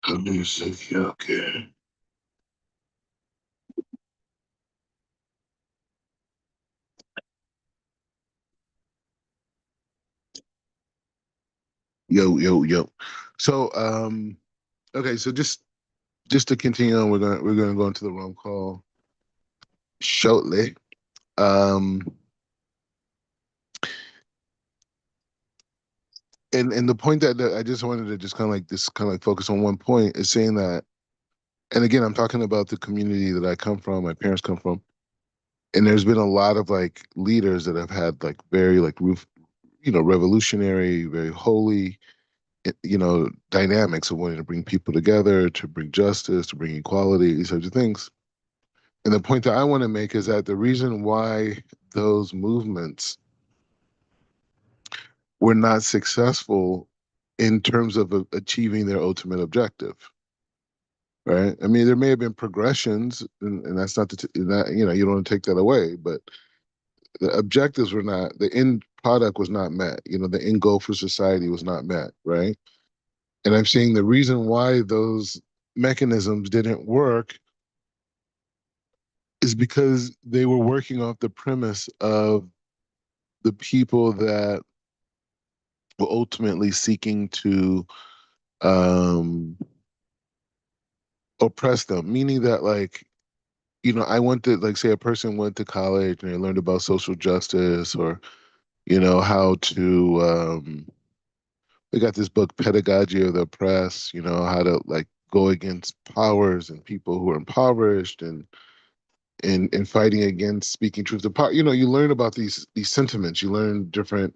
Music, okay. Yo, yo, yo. So, okay, so just to continue on, we're gonna go into the rom call shortly. Um, and the point that I just wanted to just kind of like focus on one point is saying that, and again, I'm talking about the community that I come from, my parents come from, and there's been a lot of like leaders that have had like very like revolutionary, very holy, dynamics of wanting to bring people together, to bring justice, to bring equality, these types of things. And the point that I want to make is that the reason why those movements were not successful in terms of achieving their ultimate objective, right? I mean, there may have been progressions, and that's not that you don't want to take that away, but the objectives were not, the end product was not met. The end goal for society was not met, right? And I'm saying the reason why those mechanisms didn't work is because they were working off the premise of the people that were ultimately seeking to um, oppress them. Meaning that, like, I went to, like, say, a person went to college and they learned about social justice, or how to. They got this book, Pedagogy of the Oppressed. How to like go against powers and people who are impoverished, and fighting against speaking truth to power. You learn about these sentiments. You learn different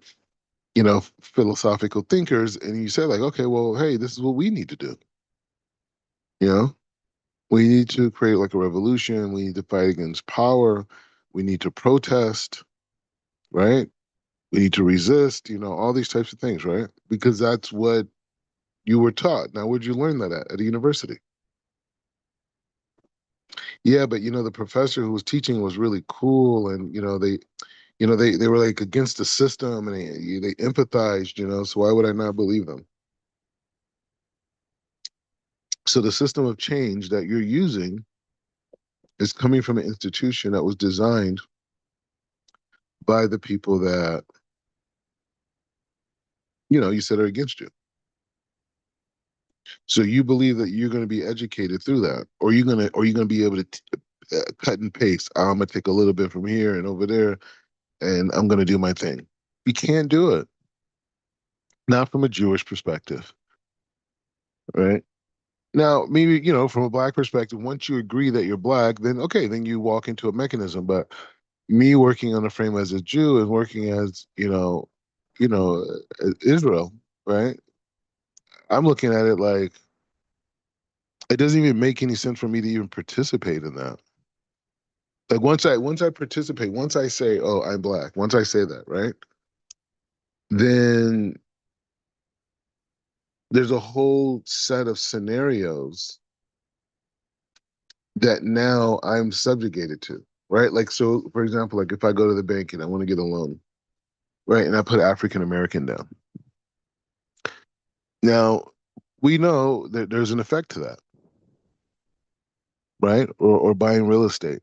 philosophical thinkers, and you say like, okay, well, hey, this is what we need to do. You know, we need to create like a revolution. We need to fight against power. We need to protest, right? We need to resist, all these types of things, right? Because that's what you were taught. Now, where'd you learn that at a university? Yeah, but the professor who was teaching was really cool, and they were like against the system, and they empathized, so why would I not believe them? So the system of change that you're using is coming from an institution that was designed by the people that you said are against you. So you believe that you're going to be educated through that, or you're going to be able to cut and paste. I'm going to take a little bit from here and over there, and I'm going to do my thing. You can't do it, not from a Jewish perspective, right? Now, maybe, from a black perspective, once you agree that you're black, then okay, then you walk into a mechanism. But me working on the frame as a Jew and working as, you know, Israel, right? I'm looking at it like it doesn't even make any sense for me to even participate in that. Like once I participate, once I say, "Oh, I'm black," once I say that, right? Then there's a whole set of scenarios that now I'm subjugated to, right? Like, so for example, like if I go to the bank and I want to get a loan, right, and I put African American down. Now, we know that there's an effect to that, right? Or buying real estate,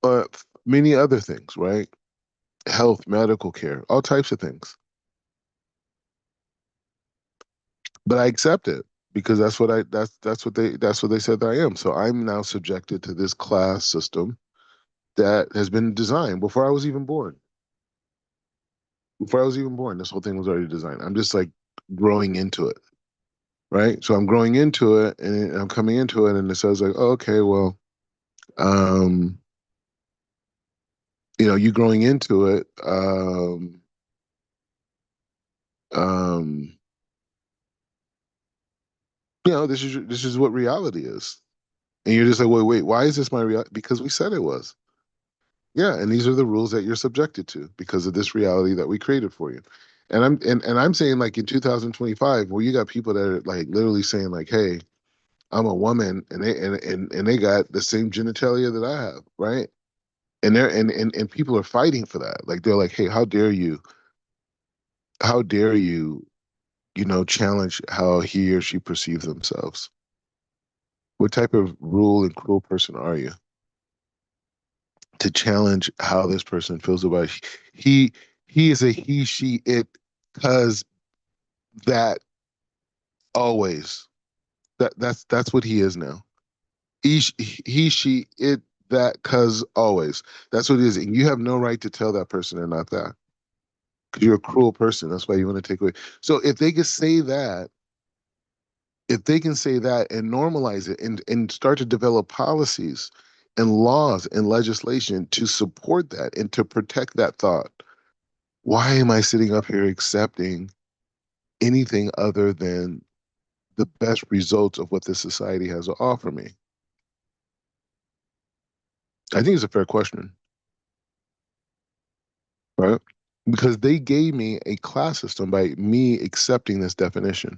or many other things, right? Health, medical care, all types of things. But I accept it because that's what they said that I am. So I'm now subjected to this class system that has been designed before I was even born. Before I was even born, this whole thing was already designed. I'm just like growing into it, right? So I'm growing into it, and I'm coming into it, and it says like, oh, okay, well, um, you growing into it, um, this is what reality is, and you're just like, wait, why is this my reality? Because we said it was. Yeah, and these are the rules that you're subjected to because of this reality that we created for you. And I'm saying like in 2025, where you got people that are like literally saying like, "Hey, I'm a woman," and they got the same genitalia that I have, right? And people are fighting for that. Like they're like, "Hey, how dare you? How dare you? challenge how he or she perceives themselves. What type of rule and cruel person are you to challenge how this person feels about it? He is a he, she, it, cause that always. That's what he is now. He, she, it, that, cause always. That's what it is. And you have no right to tell that person they're not that. Because you're a cruel person. That's why you want to take away. So if they can say that and normalize it and start to develop policies and laws and legislation to support that and to protect that thought, why am I sitting up here accepting anything other than the best results of what this society has to offer me? I think it's a fair question, right? Because they gave me a class system by me accepting this definition.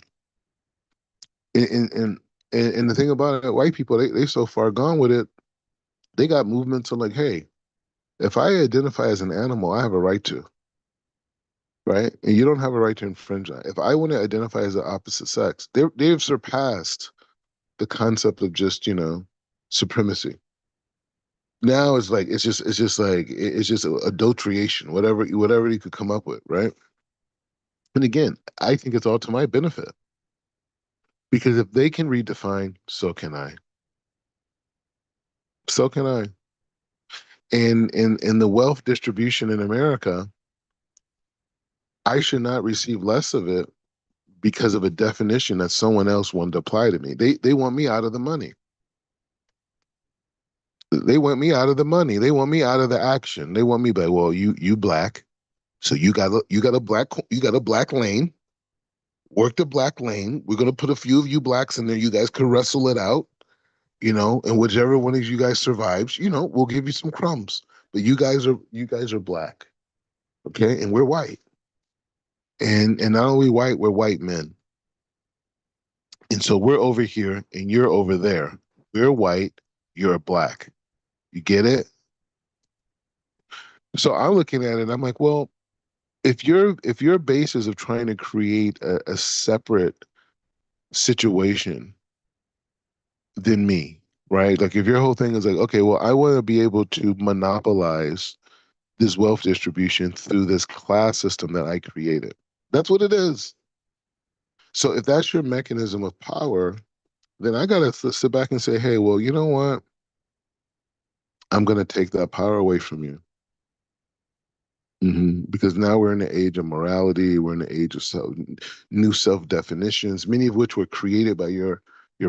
And and the thing about it, white people, they so far gone with it, they got movements of like, hey, if I identify as an animal, I have a right to, right? And you don't have a right to infringe on it. If I want to identify as the opposite sex, they've surpassed the concept of just, supremacy. Now it's just adulteration, whatever you could come up with, right? And again, I think it's all to my benefit because if they can redefine, so can I. So can I. And in the wealth distribution in America, I should not receive less of it because of a definition that someone else wanted to apply to me. They want me out of the money. They want me out of the money. They want me out of the action. They want me by, well, you black, so you got a black lane. Work the black lane. We're gonna put a few of you blacks in there. You guys can wrestle it out, and whichever one of you guys survives, we'll give you some crumbs. But you guys are black, okay, and we're white, and not only white, we're white men, and so we're over here and you're over there. We're white, you're black. You get it? So I'm looking at it, I'm like, well, if your basis of trying to create a separate situation than me, right? Like if your whole thing is like, okay, well, I want to be able to monopolize this wealth distribution through this class system that I created. That's what it is. So if that's your mechanism of power, then I gotta sit back and say, hey, well, you know what? I'm gonna take that power away from you. Because now we're in the age of morality. We're in the age of new self definitions, many of which were created by your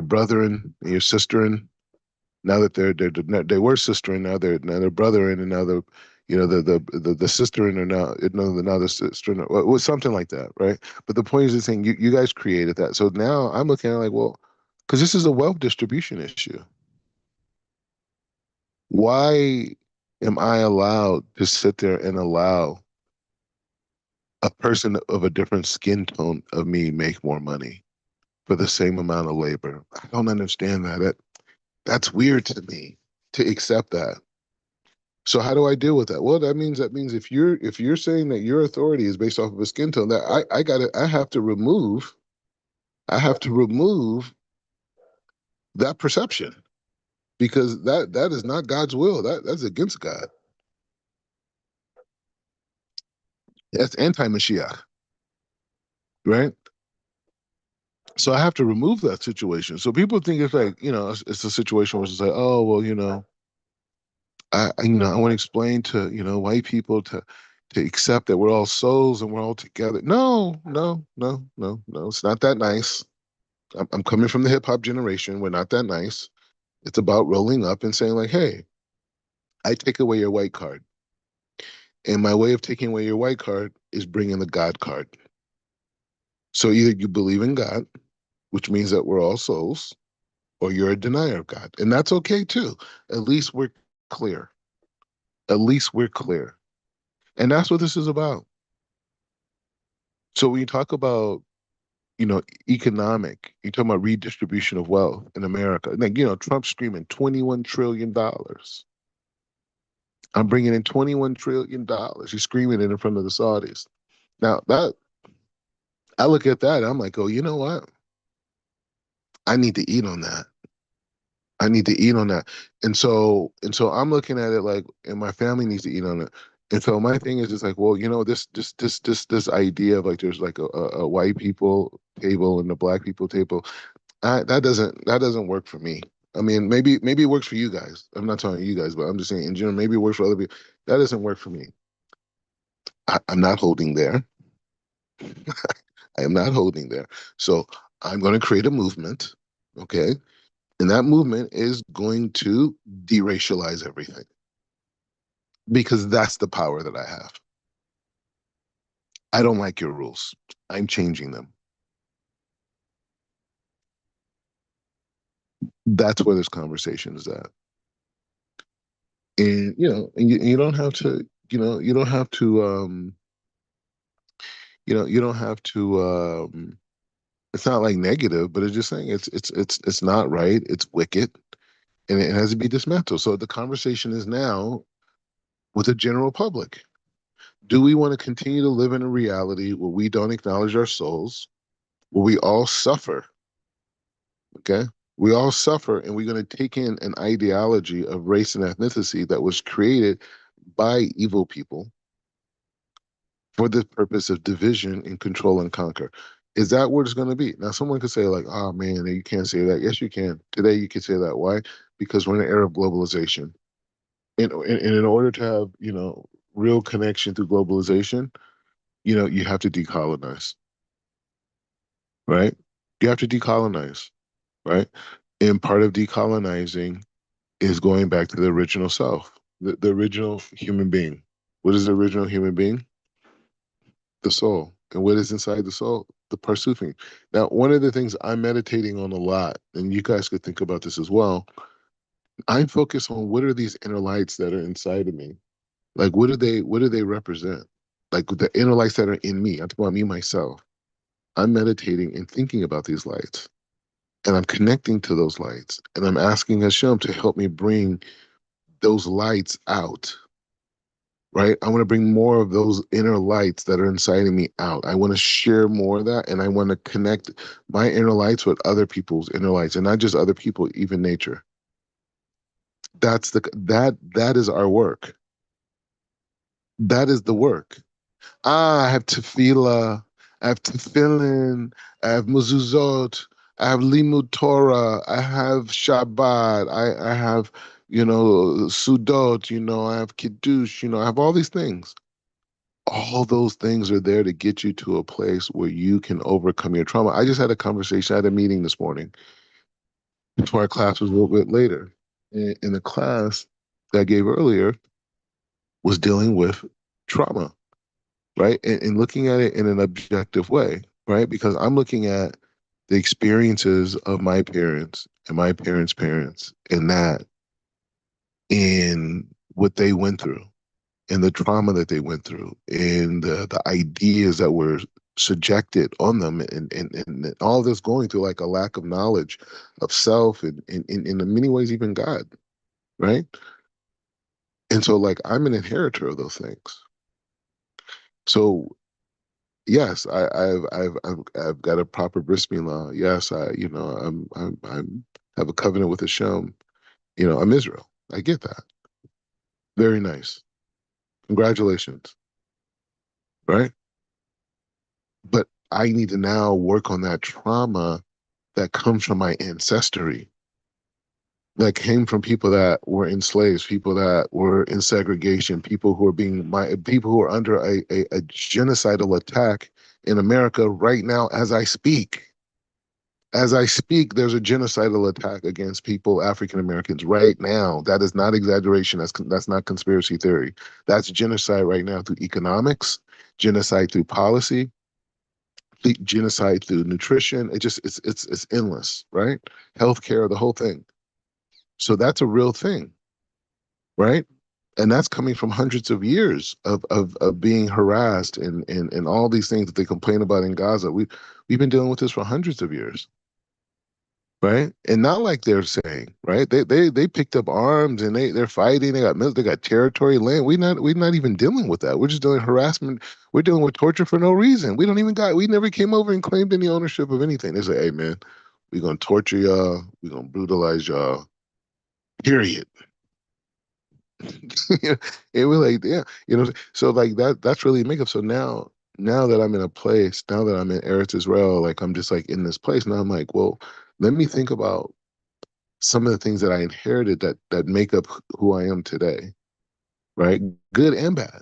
brother and your sister. And now that they were sister, and now they're brother, and now the sister and are now the sister, was something like that, right? But the point is the thing you guys created that. So now I'm looking at it like, well, because this is a wealth distribution issue. Why am I allowed to sit there and allow a person of a different skin tone of me make more money for the same amount of labor? I don't understand that. That's weird to me to accept that. So how do I deal with that? Well, that means if you're saying that your authority is based off of a skin tone, that I have to remove that perception because that is not God's will. That's against God. That's anti-Mashiach, right? So I have to remove that situation. So people think it's like, it's a situation where it's like, oh, well, I want to explain to, white people to accept that we're all souls and we're all together. No, no, no, no, no. It's not that nice. I'm coming from the hip hop generation. We're not that nice. It's about rolling up and saying like, hey, I take away your white card. And my way of taking away your white card is bringing the God card. So either you believe in God, which means that we're all souls, or you're a denier of God. And that's okay too. At least we're clear. At least we're clear. And that's what this is about. So when you talk about, you're talking about redistribution of wealth in America. Like, Trump's screaming $21 trillion. I'm bringing in $21 trillion. He's screaming it in front of the Saudis. Now that I look at that, I'm like, oh, you know what? I need to eat on that. I need to eat on that. And so I'm looking at it like, and my family needs to eat on it. And so my thing is just like, well, this idea of like there's like a white people table and a black people table. That doesn't work for me. I mean, maybe it works for you guys. I'm not talking to you guys, but I'm just saying in general, maybe it works for other people. That doesn't work for me. I'm not holding there. I am not holding there. So I'm going to create a movement, okay? And that movement is going to deracialize everything because that's the power that I have. I don't like your rules. I'm changing them. That's where this conversation is at. And you don't have to, you don't have to, you don't have to. It's not like negative, but it's just saying it's not right. It's wicked, and it has to be dismantled. So the conversation is now with the general public. Do we want to continue to live in a reality where we don't acknowledge our souls, where we all suffer? Okay. We all suffer, and we're going to take in an ideology of race and ethnicity that was created by evil people for the purpose of division and control and conquer. Is that what it's going to be? Now, someone could say, like, oh man, you can't say that. Yes, you can. Today, you can say that. Why? Because we're in an era of globalization. And in order to have, real connection through globalization, you have to decolonize, right? You have to decolonize, right? And part of decolonizing is going back to the original self, the original human being. What is the original human being? The soul. And what is inside the soul? The parsufing. Now, one of the things I'm meditating on a lot, and you guys could think about this as well, I'm focused on what are these inner lights that are inside of me? Like what do they represent? Like the inner lights that are in me. I'm talking about me myself. I'm meditating and thinking about these lights. And I'm connecting to those lights. And I'm asking Hashem to help me bring those lights out, right? I want to bring more of those inner lights that are inside of me out. I want to share more of that, and I want to connect my inner lights with other people's inner lights, and not just other people, even nature. That is our work. That is the work. I have tefillah, I have tefillin, I have mezuzot, I have limud Torah, I have Shabbat, I have, sudot, I have kiddush, I have all these things. All those things are there to get you to a place where you can overcome your trauma. I just had a conversation, I had a meeting this morning before our class was a little bit later. In the class that I gave earlier was dealing with trauma, right? And looking at it in an objective way, right? Because I'm looking at the experiences of my parents and my parents' parents and that in what they went through and the trauma that they went through and the ideas that were subjected on them and all this going through like a lack of knowledge of self and in many ways even God, right? And so like I'm an inheritor of those things. So yes, I've got a proper bris milah. Yes, I'm have a covenant with Hashem. I'm Israel. I get that. Very nice. Congratulations, right? But I need to now work on that trauma that comes from my ancestry, that came from people that were enslaved, people that were in segregation, people who are under a genocidal attack in America right now as I speak. As I speak, there's a genocidal attack against people, African Americans, right now. That is not exaggeration. That's not conspiracy theory. That's genocide right now through economics, genocide through policy, genocide through nutrition. It's endless, right? Healthcare, the whole thing. So that's a real thing, right? And that's coming from hundreds of years of being harassed and all these things that they complain about in Gaza. We've been dealing with this for hundreds of years. right? And not like they're saying, right? They picked up arms and they're fighting. They got territory, land. We're not even dealing with that. We're just doing harassment. We're dealing with torture for no reason. We never came over and claimed any ownership of anything. They say, hey man, we're gonna torture y'all. We're gonna brutalize y'all. Period. You know, it was like, yeah, so like that's really makeup. So now that I'm in a place, now that I'm in Eretz Israel, like I'm just like in this place. Now I'm like, well, let me think about some of the things that I inherited that make up who I am today, right? Good and bad.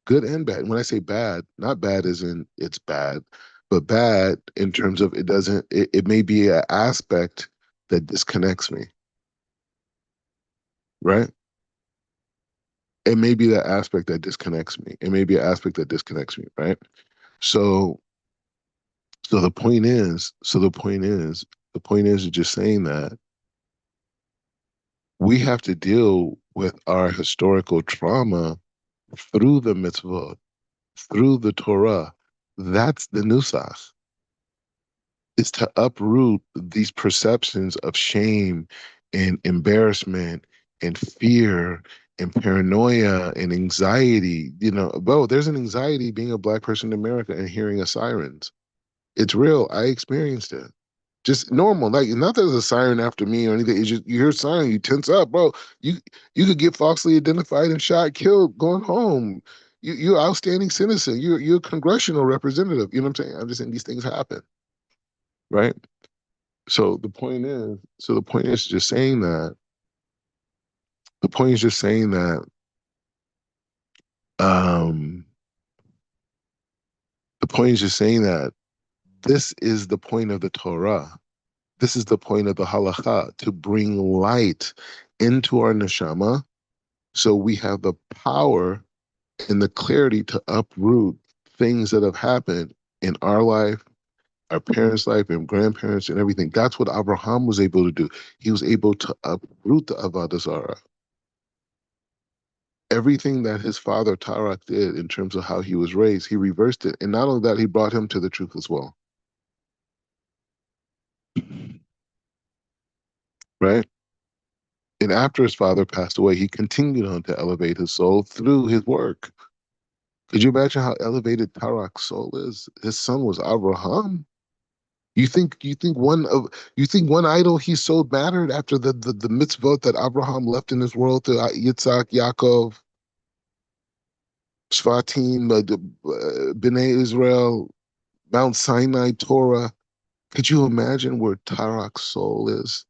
Good and bad. And when I say bad, not bad as in it's bad, but bad in terms of it may be an aspect that disconnects me, right? It may be that aspect that disconnects me. It may be an aspect that disconnects me, right? So the point is just saying that we have to deal with our historical trauma through the mitzvot, through the Torah. That's the nusach, is to uproot these perceptions of shame and embarrassment and fear and paranoia and anxiety. Bro, there's an anxiety being a black person in America and hearing a sirens. It's real. I experienced it. Just normal, like not that there's a siren after me or anything. It's just you hear a siren, you tense up, bro. You you could get falsely identified and shot, killed, going home. You're outstanding citizen. You're a congressional representative. You know what I'm saying? I'm just saying these things happen, right? So the point is just saying that. The point is just saying that. Um, the point is just saying that this is the point of the Torah. This is the point of the halacha, to bring light into our neshama, so we have the power and the clarity to uproot things that have happened in our life, our parents' life, and grandparents, and everything. That's what Abraham was able to do. He was able to uproot the Avodah Zarah. Everything that his father Tarak did in terms of how he was raised, he reversed it. And not only that, he brought him to the truth as well. Right? And after his father passed away, he continued on to elevate his soul through his work. Could you imagine how elevated Tarak's soul is? His son was Abraham. You think one idol he sold mattered after the mitzvot that Abraham left in this world to Yitzhak, Yaakov, Shvatim, Bnei Israel, Mount Sinai, Torah. Could you imagine where Tarak's soul is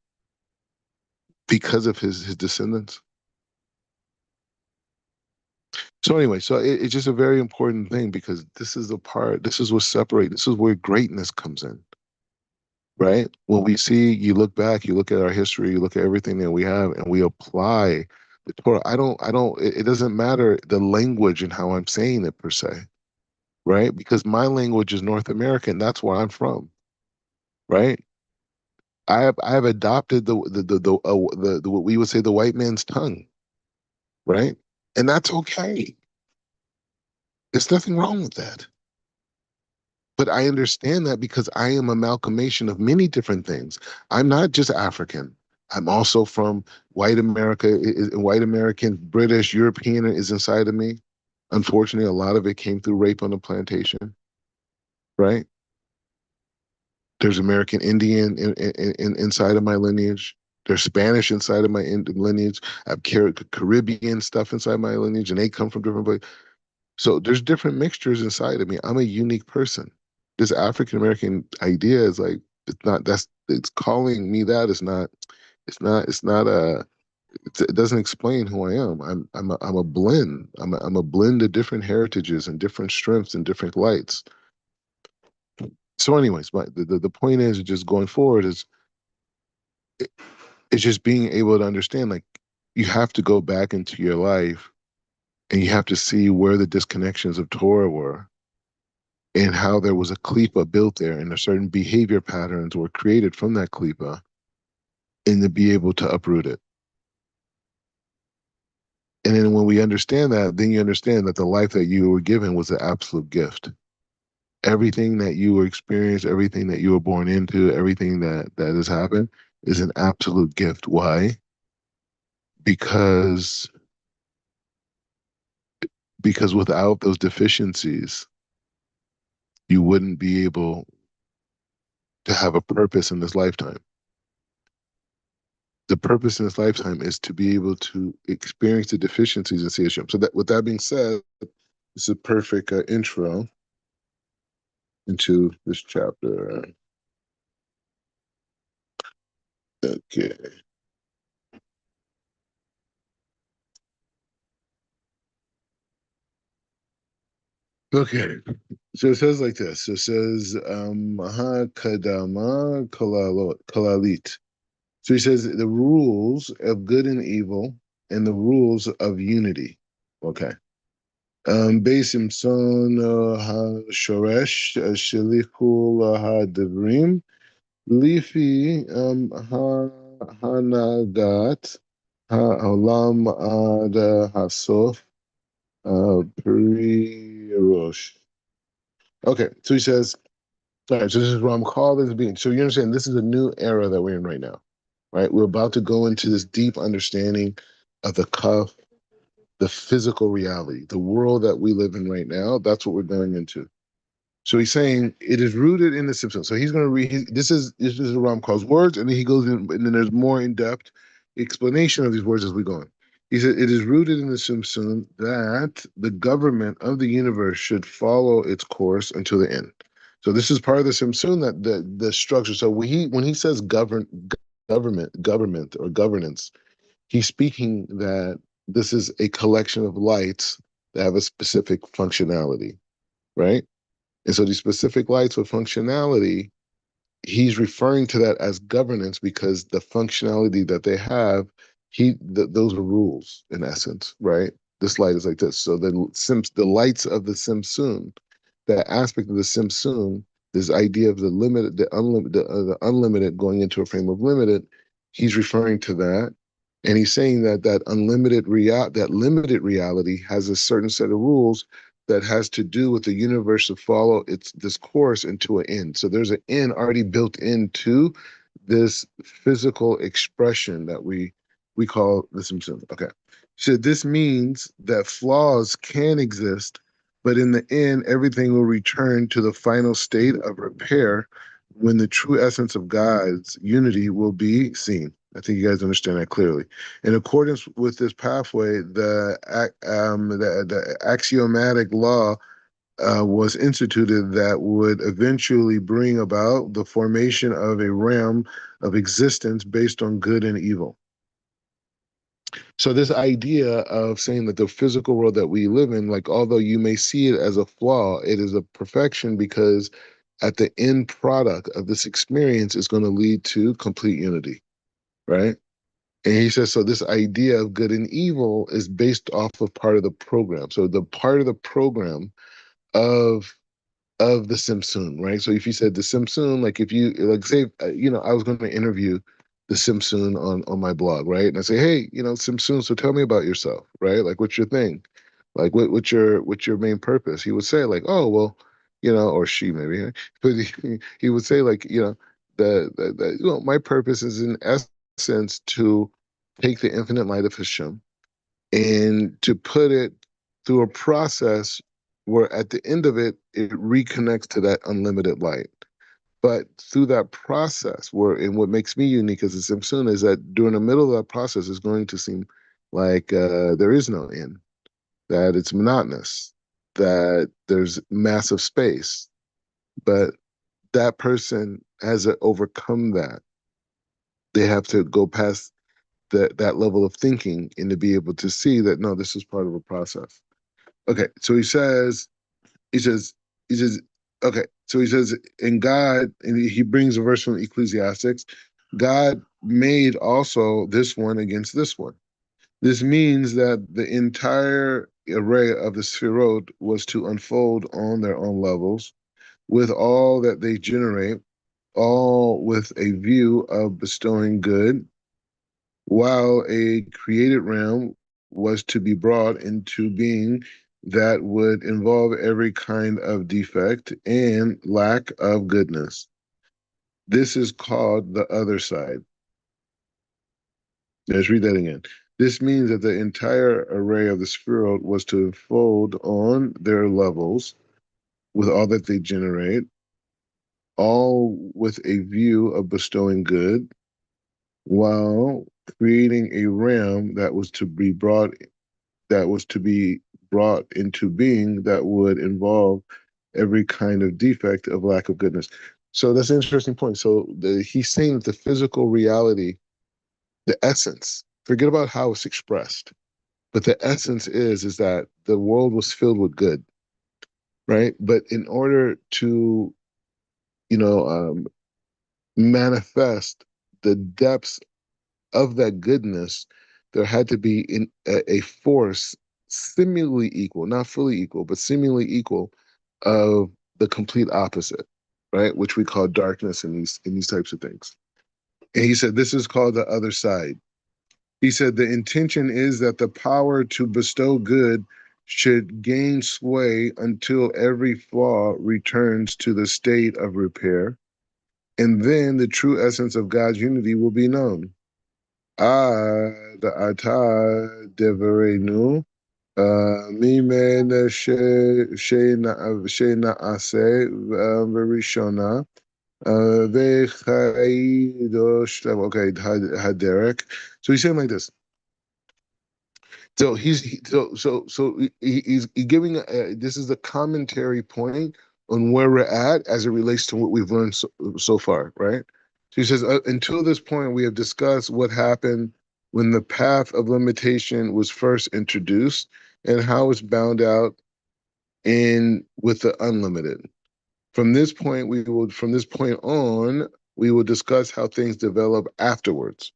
because of his descendants? So anyway, it's just a very important thing, because this is what separates, this is where greatness comes in, right? When you look back, you look at our history, you look at everything that we have, and we apply the Torah. It doesn't matter the language and how I'm saying it per se, right? Because my language is North American. That's where I'm from, right? I have adopted the what we would say the white man's tongue, right? And that's okay. There's nothing wrong with that. But I understand that because I am amalgamation of many different things. I'm not just African. I'm also from white America, white American, British, European is inside of me. Unfortunately, a lot of it came through rape on the plantation, right? There's American Indian inside of my lineage. There's Spanish inside of my lineage. I have Caribbean stuff inside my lineage, and they come from different places. So there's different mixtures inside of me. I'm a unique person. This African American idea is like, it's calling me that. It doesn't explain who I am. I'm a blend. I'm a blend of different heritages and different strengths and different lights. So anyways, the point is, just going forward, it's just being able to understand, like, you have to go back into your life and you have to see where the disconnections of Torah were, and how there was a klipa built there, and a certain behavior patterns were created from that klipa, and to be able to uproot it. And then when we understand that, then you understand that the life that you were given was an absolute gift. everything that you were experienced, everything that you were born into, everything that has happened is an absolute gift. Why? Because because without those deficiencies, you wouldn't be able to have a purpose in this lifetime. The purpose in this lifetime is to be able to experience the deficiencies and see Hashem. So that, with that being said, it's a perfect intro into this chapter. Okay. Okay. So it says like this. It says, Maha Kadama Kalalit. So he says the rules of good and evil and the rules of unity. Okay. Basim son ha shoresh shelichul ha devrim lifi ha hanagat ha olam ad hasof perirosh. Okay, so he says, all right, so this is Ramchal is being. So you understand this is a new era that we're in right now, right? We're about to go into this deep understanding of the cuff, the physical reality, the world that we live in right now. That's what we're going into. So he's saying it is rooted in the Simpsons. So he's going to read. This is Ramchal's words, and then he goes in, and then there's more in depth explanation of these words as we go on. He said it is rooted in the Simpson that the government of the universe should follow its course until the end. So this is part of the Simpson that the structure. So when he says government or governance, he's speaking that this is a collection of lights that have a specific functionality, right? And so these specific lights with functionality, he's referring to that as governance because the functionality that they have, those are rules in essence, right? This light is like this. So the lights of the Simsun, that aspect of the Simsun, this idea of the limited, the unlimited going into a frame of limited, he's referring to that, and he's saying that that limited reality has a certain set of rules that has to do with the universe to follow its this course into an end. So there's an end already built into this physical expression that we call the Simpson. Okay. So this means that flaws can exist, but in the end, everything will return to the final state of repair when the true essence of God's unity will be seen. I think you guys understand that clearly. In accordance with this pathway, the axiomatic law was instituted that would eventually bring about the formation of a realm of existence based on good and evil. So this idea of saying that the physical world that we live in, like although you may see it as a flaw, it is a perfection because at the end product of this experience is going to lead to complete unity, right? And he says, so this idea of good and evil is based off of part of the program. So the part of the program of the Simpson, right? So if you said the Simpson, like if you like say, I was going to interview the Simpson on my blog, right? And I say, hey, Simpson, so tell me about yourself, right? Like, what's your thing? Like, what's your main purpose? He would say, like, oh, well, or she maybe, right? But he would say, like, my purpose is in essence to take the infinite light of Hashem and to put it through a process where at the end of it, it reconnects to that unlimited light. But through that process, and what makes me unique as a Simpson is that during the middle of that process, it's going to seem like there is no end, that it's monotonous, that there's massive space. But that person has to overcome that. They have to go past that level of thinking and to be able to see that no, this is part of a process. Okay, so he says, he says, okay, so he says, in God, and he brings a verse from Ecclesiastics, God made also this one against this one. This means that the entire array of the Sphirot was to unfold on their own levels with all that they generate, all with a view of bestowing good, while a created realm was to be brought into being that would involve every kind of defect and lack of goodness. This is called the other side. Let's read that again. This means that the entire array of the sphere was to unfold on their levels with all that they generate, all with a view of bestowing good, while creating a realm that was to be brought into being that would involve every kind of defect of lack of goodness. So that's an interesting point. So he's saying that the physical reality, the essence, forget about how it's expressed, but the essence is that the world was filled with good, right? But in order to, you know, manifest the depths of that goodness, there had to be a force seemingly equal, not fully equal, but seemingly equal of the complete opposite, right? Which we call darkness in these types of things. And he said this is called the other side. He said the intention is that the power to bestow good should gain sway until every flaw returns to the state of repair, and then the true essence of God's unity will be known. עד עתה דברינו ממנה שנעשה בראשונה וחידוש, okay, הדרך. So he's saying like this. So he's giving this is the commentary point on where we're at as it relates to what we've learned so far, right? So he says until this point we have discussed what happened when the path of limitation was first introduced and how it's bound out in with the unlimited. From this point on we will discuss how things develop afterwards.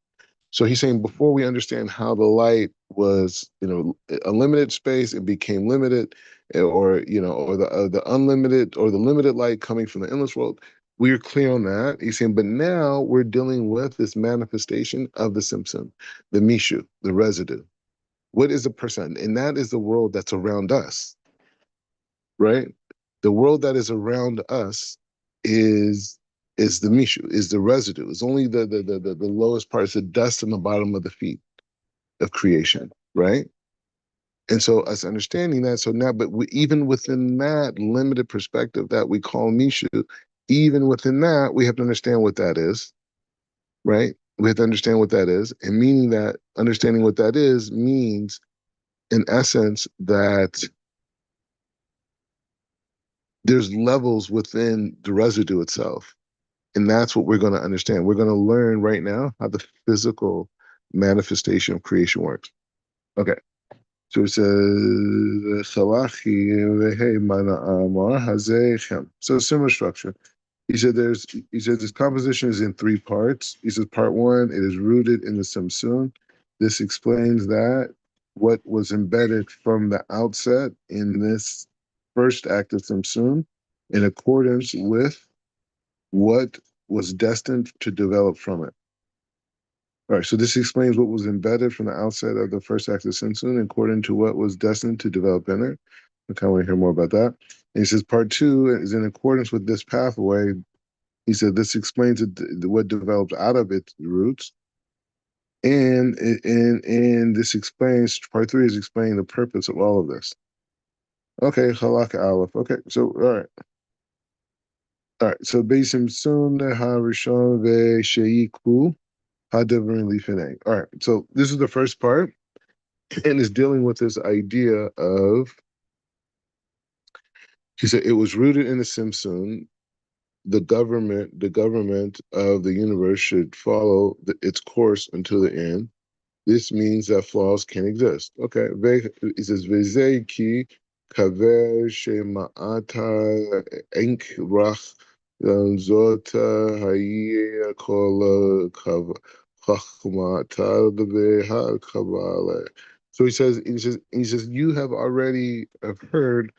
So he's saying before we understand how the light was, a limited space, it became limited, or the unlimited or the limited light coming from the endless world. We're clear on that. He's saying, but now we're dealing with this manifestation of the Simpson, the Mishu, the residue. What is the person? And that is the world that's around us, right? The world that is around us is the Mishu, is the residue. It's only the lowest part, it's the dust on the bottom of the feet of creation, right? And so us understanding that, so now, but even within that limited perspective that we call Mishu, even within that, we have to understand what that is, right? We have to understand what that is. And meaning that understanding what that is means, in essence, that there's levels within the residue itself. And that's what we're going to understand. We're going to learn right now how the physical manifestation of creation works. Okay. So it says, so similar structure. He said this composition is in three parts. He says part one, it is rooted in the Samsun. This explains that what was embedded from the outset in this first act of Samsun in accordance with what was destined to develop from it. All right, so this explains what was embedded from the outset of the first act of Samsun according to what was destined to develop in it. I kind of want to hear more about that. And he says part two is in accordance with this pathway. He said this explains what developed out of its roots. And this explains, part three is explaining the purpose of all of this. Okay, halakha aleph. Okay, so all right. All right, so Beisim Sun Ha Rishon Ve Sheiku Hadavarin Lifnei. All right, so this is the first part, and is dealing with this idea of, he said it was rooted in the Simpson. The government of the universe should follow its course until the end. This means that flaws can exist. Okay, it says Veze ki kaver shema'ata enk rach zota haye kol chachmata beha kabbalah. So he says you have already heard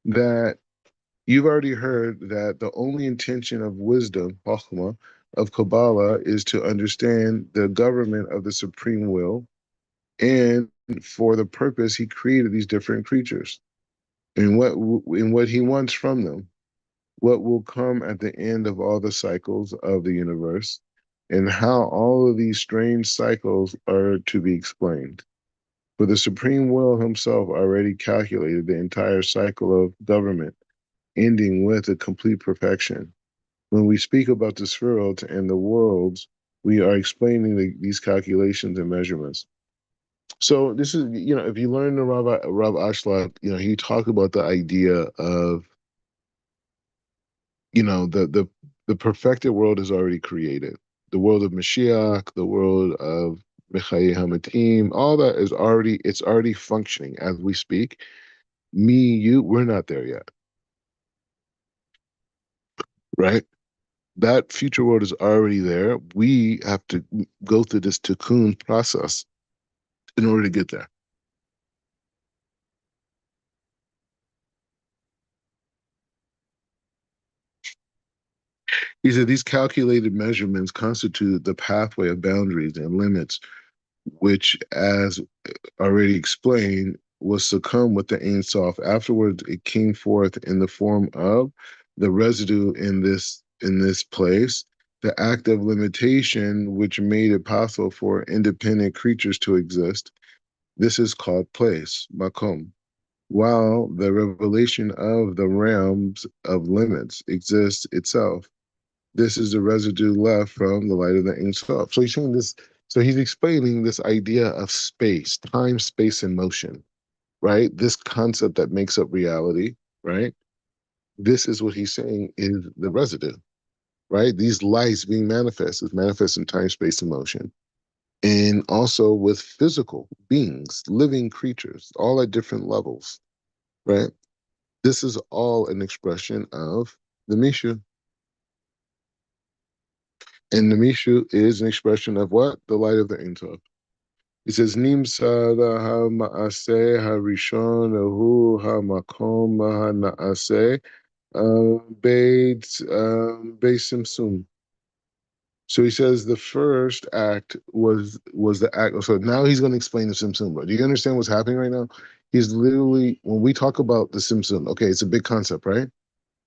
that you've already heard that the only intention of wisdom, Chachma, of Kabbalah is to understand the government of the supreme will, and for the purpose he created these different creatures. and what he wants from them, what will come at the end of all the cycles of the universe, and how all of these strange cycles are to be explained. For the Supreme Will himself already calculated the entire cycle of government, ending with a complete perfection. When we speak about the spheroids and the worlds, we are explaining these calculations and measurements. So this is, if you learn the Rav Ashlag, he talked about the idea of, the perfected world is already created. The world of Mashiach, the world of Mechayeh Hamatim, all that it's already functioning as we speak. Me, you, we're not there yet, right? That future world is already there. We have to go through this tikkun process in order to get there. He said these calculated measurements constitute the pathway of boundaries and limits, which, as already explained, was succumb with the Ein Sof. Afterwards, it came forth in the form of the residue in this place, the act of limitation which made it possible for independent creatures to exist. This is called place, makom. While the revelation of the realms of limits exists itself, this is the residue left from the light of the Ein Sof. So he's saying this. So he's explaining this idea of space, time, space, and motion, right? This concept that makes up reality, right? This is what he's saying is the residue, right? These lights being manifest is manifest in time, space, and motion. And also with physical beings, living creatures, all at different levels, right? This is all an expression of the Mishu. And the Mishu is an expression of what? The light of the Ein Sof. It says, Nimsa ha ma'aseh harishon ahu ha makom ha na'aseh Beis Simsum. So he says the first act was the act. So now he's going to explain the Simsum. But do you understand what's happening right now? He's literally, when we talk about the Simsum, okay, it's a big concept, right?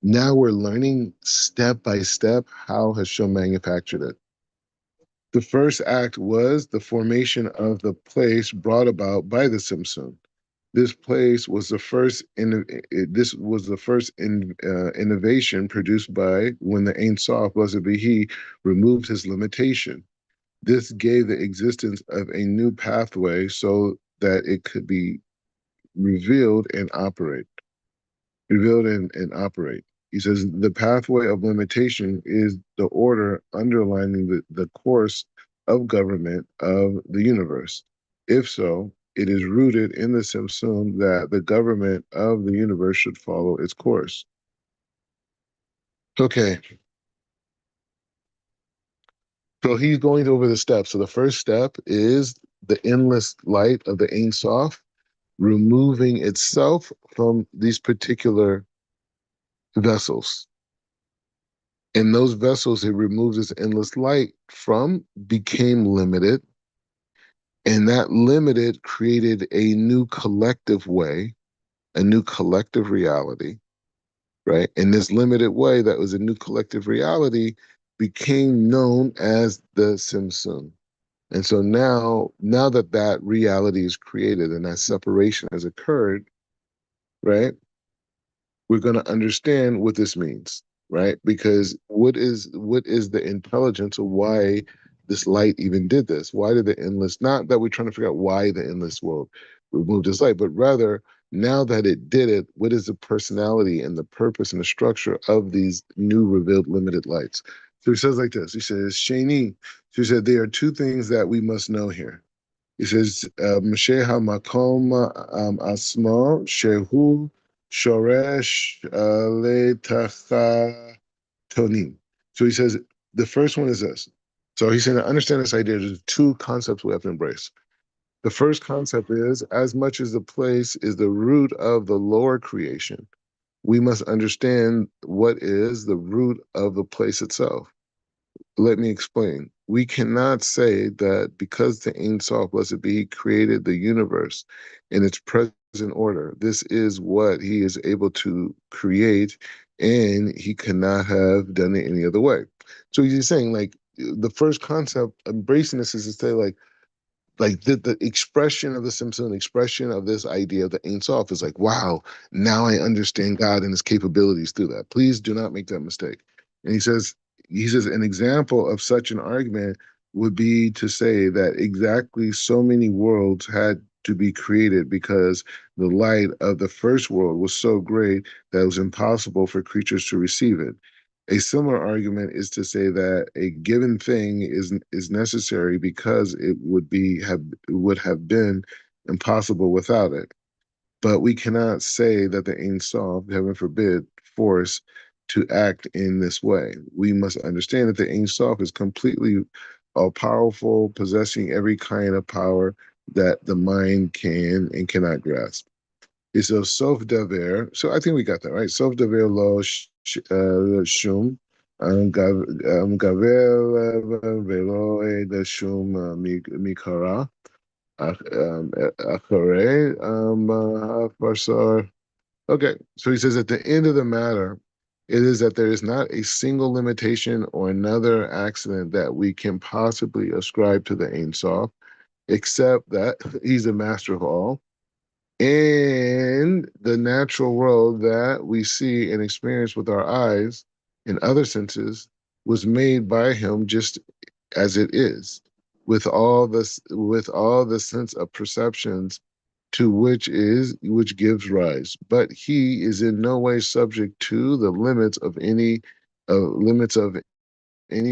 Now we're learning step by step how Hashem manufactured it. The first act was the formation of the place brought about by the Simsum. This place was the first. This was the first innovation produced by when the Ein Sof, blessed be He, removed his limitation. This gave the existence of a new pathway so that it could be revealed and operate and operate. He says the pathway of limitation is the order underlining the course of government of the universe. If so, it is rooted in the Simsum that the government of the universe should follow its course. Okay, so he's going over the steps. So the first step is the endless light of the Ein Sof, removing itself from these particular vessels. And those vessels it removes its endless light from became limited. And that limited created a new collective way, a new collective reality, right? And this limited way that was a new collective reality became known as the Simsum. And so now that that reality is created and that separation has occurred, right? We're going to understand what this means, right? Because what is the intelligence of why this light even did this? Why did the endless? Not that we're trying to figure out why the endless world removed this light, but rather now that it did it, what is the personality and the purpose and the structure of these new revealed limited lights? So he says like this. He says, Shani. She said there are two things that we must know here. He says, Moshe HaMakom Asma Shehu Shoresh Letachatonim. So he says, the first one is this. So he's saying to understand this idea, there's two concepts we have to embrace. The first concept is, as much as the place is the root of the lower creation, we must understand what is the root of the place itself. Let me explain. We cannot say that because the Ein Sof, blessed be He, created the universe in its present in order. This is what he is able to create, and he cannot have done it any other way. So he's saying, like, the first concept, embracing this, is to say, like the expression of the Simpson, expression of this idea of the Ein Sof is like, wow, now I understand God and his capabilities through that. Please do not make that mistake. And he says an example of such an argument would be to say that exactly so many worlds had to be created because the light of the first world was so great that it was impossible for creatures to receive it. A similar argument is to say that a given thing is necessary because it would have been impossible without it. But we cannot say that the Ein Sof, heaven forbid, force to act in this way. We must understand that the Ein Sof is completely all powerful, possessing every kind of power that the mind can and cannot grasp. It's a sof daver. So I think we got that right. Sof daver lo shum. Gaver velo da shum mikara. Achare hafashar. Okay, so he says at the end of the matter, it is that there is not a single limitation or another accident that we can possibly ascribe to the Ein Sof, except that he's the master of all. And the natural world that we see and experience with our eyes and other senses was made by him just as it is, with all the sense of perceptions to which gives rise. But he is in no way subject to the limits of any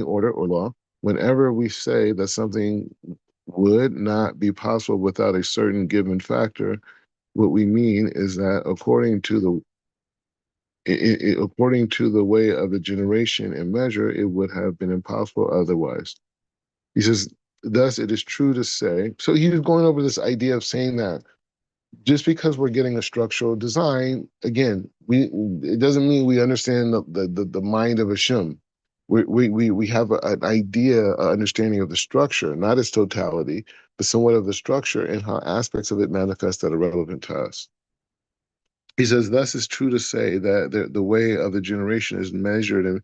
order or law. Whenever we say that something would not be possible without a certain given factor, what we mean is that according to the way of the generation and measure, it would have been impossible otherwise. He says, thus it is true to say. So he was going over this idea of saying that just because we're getting a structural design, again, we it doesn't mean we understand the mind of Hashem. We have an idea, an understanding of the structure, not its totality, but somewhat of the structure and how aspects of it manifest that are relevant to us. He says, thus it's true to say that the way of the generation is measured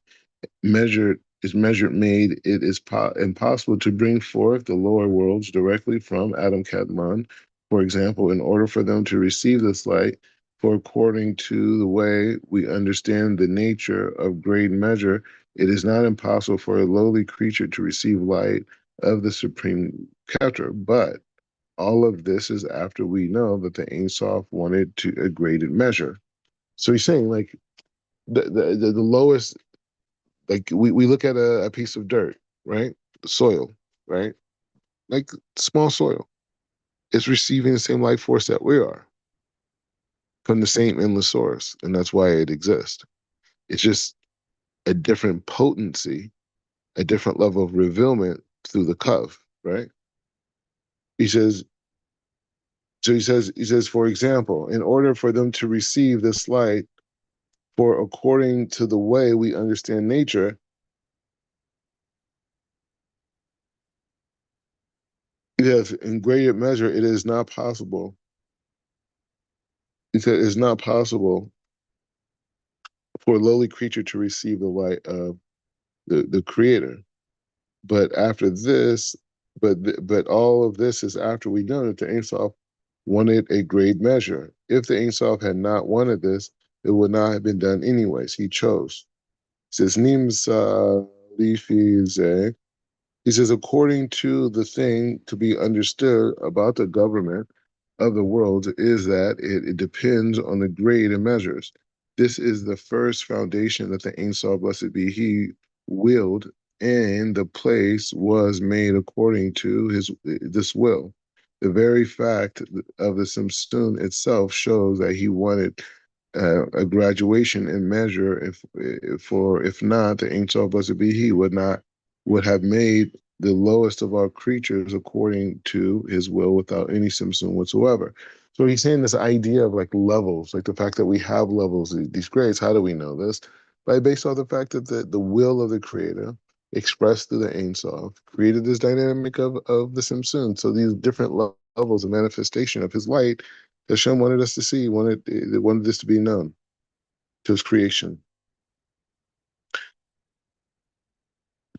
made it is impossible to bring forth the lower worlds directly from Adam Kadmon. For example, in order for them to receive this light, for according to the way we understand the nature of great measure, it is not impossible for a lowly creature to receive light of the supreme Keter. But all of this is after we know that the Ein Sof wanted to a graded measure. So he's saying, like, the lowest, like we look at a piece of dirt, right? Soil, right? Like small soil. It's receiving the same life force that we are from the same endless source. And that's why it exists. It's just a different potency, a different level of revealment through the Kav, right? He says, he says, for example, in order for them to receive this light, for according to the way we understand nature, yes, in greater measure, it is not possible. He said it's not possible for a lowly creature to receive the light of the Creator. But after this, but all of this is after we know that the Ein Sof wanted a great measure. If the Ein Sof had not wanted this, it would not have been done anyways. He chose. He says, Nimsa Lifi. He says, according to the thing to be understood about the government of the world is that it depends on the grade and measures. This is the first foundation that the Ein Sof, blessed be He, willed, and the place was made according to his this will. The very fact of the Simsun itself shows that he wanted a graduation in measure. If not, the Ein Sof, blessed be He, would have made the lowest of our creatures according to his will without any symptom whatsoever. So he's saying this idea of like levels, like the fact that we have levels, these grades. How do we know this? By based on the fact that the will of the creator expressed through the Ein Sof created this dynamic of the Simsun. So these different levels of manifestation of his light Hashem wanted us to see, wanted this to be known to his creation.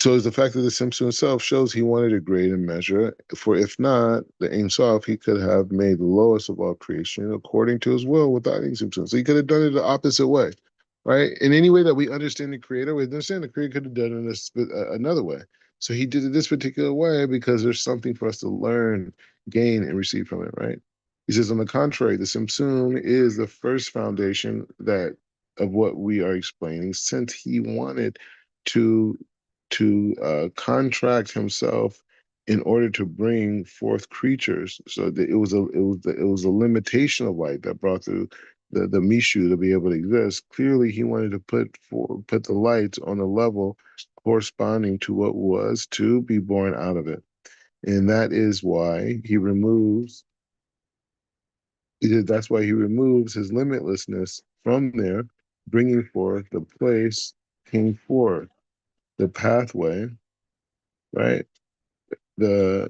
So it's the fact that the Simpson himself shows he wanted a grade and measure, for if not, the Ein Sof, he could have made the lowest of all creation according to his will without any Simpson. So he could have done it the opposite way, right? In any way that we understand the Creator, we understand the Creator could have done it another way. So he did it this particular way because there's something for us to learn, gain, and receive from it, right? He says, on the contrary, the Simpson is the first foundation that of what we are explaining, since he wanted to contract himself in order to bring forth creatures. So that it was a limitation of light that brought through the Mishu to be able to exist. Clearly, he wanted to put the lights on a level corresponding to what was to be born out of it, and that is why he removes. That's why he removes his limitlessness from there, bringing forth the place came forth, the pathway, right? The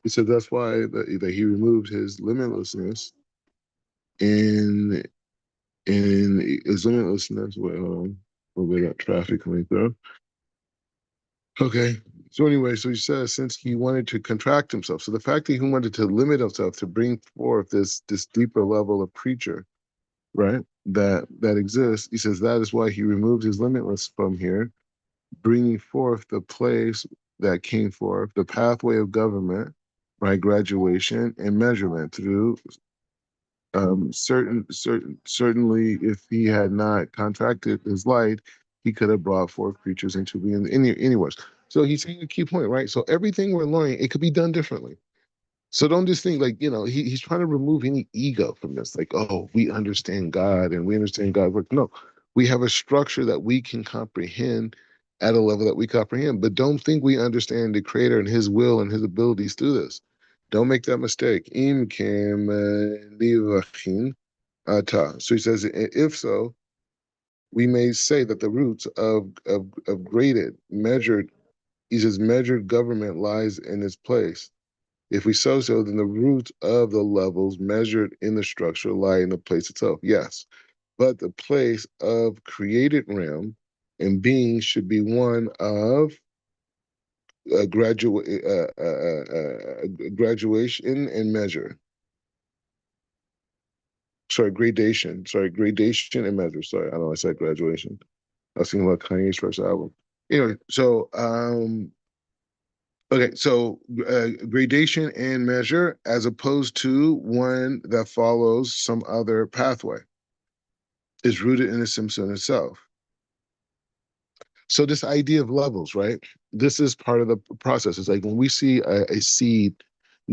he said that's why that he removed his limitlessness in his limitlessness. Wait, hold on. We got traffic coming through. Okay. So anyway, so he says since he wanted to contract himself, so the fact that he wanted to limit himself to bring forth this deeper level of creature, right? That exists. He says that is why he removed his limitless from here, bringing forth the place that came forth, the pathway of government, right? Graduation and measurement through certainly, if he had not contracted his light, he could have brought forth creatures into being anywhere. So he's saying a key point, right? So everything we're learning, it could be done differently. So don't just think like, he's trying to remove any ego from this. Like, oh, we understand God and we understand God's work. No, we have a structure that we can comprehend at a level that we comprehend. But don't think we understand the Creator and His will and His abilities through this. Don't make that mistake. Im kim livachin ata. So he says, if so, we may say that the roots of graded, measured, he says, measured government lies in its place. If we so, then the roots of the levels measured in the structure lie in the place itself. Yes, but the place of created realm and being should be one of graduation and measure. Sorry, gradation. Sorry, gradation and measure. Sorry, I know I said graduation. I was thinking about Kanye's first album. Anyway, so okay, so gradation and measure as opposed to one that follows some other pathway is rooted in the Simpson itself. So this idea of levels, right? This is part of the process. It's like when we see a seed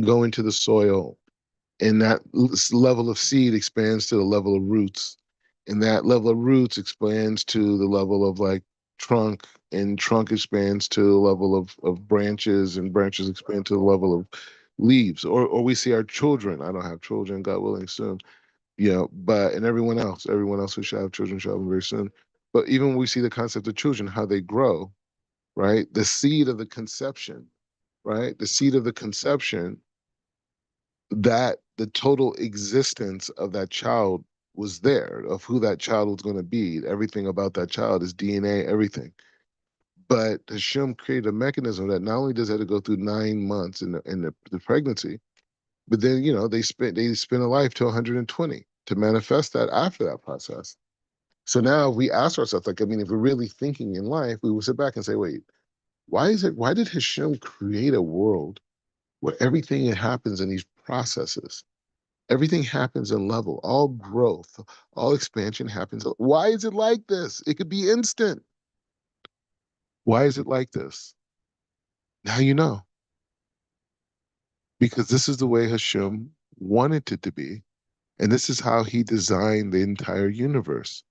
go into the soil and that level of seed expands to the level of roots, and that level of roots expands to the level of like trunk, and trunk expands to the level of branches, and branches expand to the level of leaves. Or we see our children. I don't have children, God willing, soon. But and everyone else who shall have children shall have them very soon. But even when we see the concept of children, how they grow, right? The seed of the conception, right? The seed of the conception, that the total existence of that child was there, of who that child was going to be. Everything about that child is DNA, everything. But Hashem created a mechanism that not only does it have to go through 9 months in the pregnancy, but then they spend a life to 120 to manifest that after that process. So now we ask ourselves, like, I mean, if we're really thinking in life, we will sit back and say, wait, why did Hashem create a world where everything that happens in these processes, everything happens in level, all growth, all expansion happens. Why is it like this? It could be instant. Why is it like this? Now you know. Because this is the way Hashem wanted it to be. And this is how he designed the entire universe.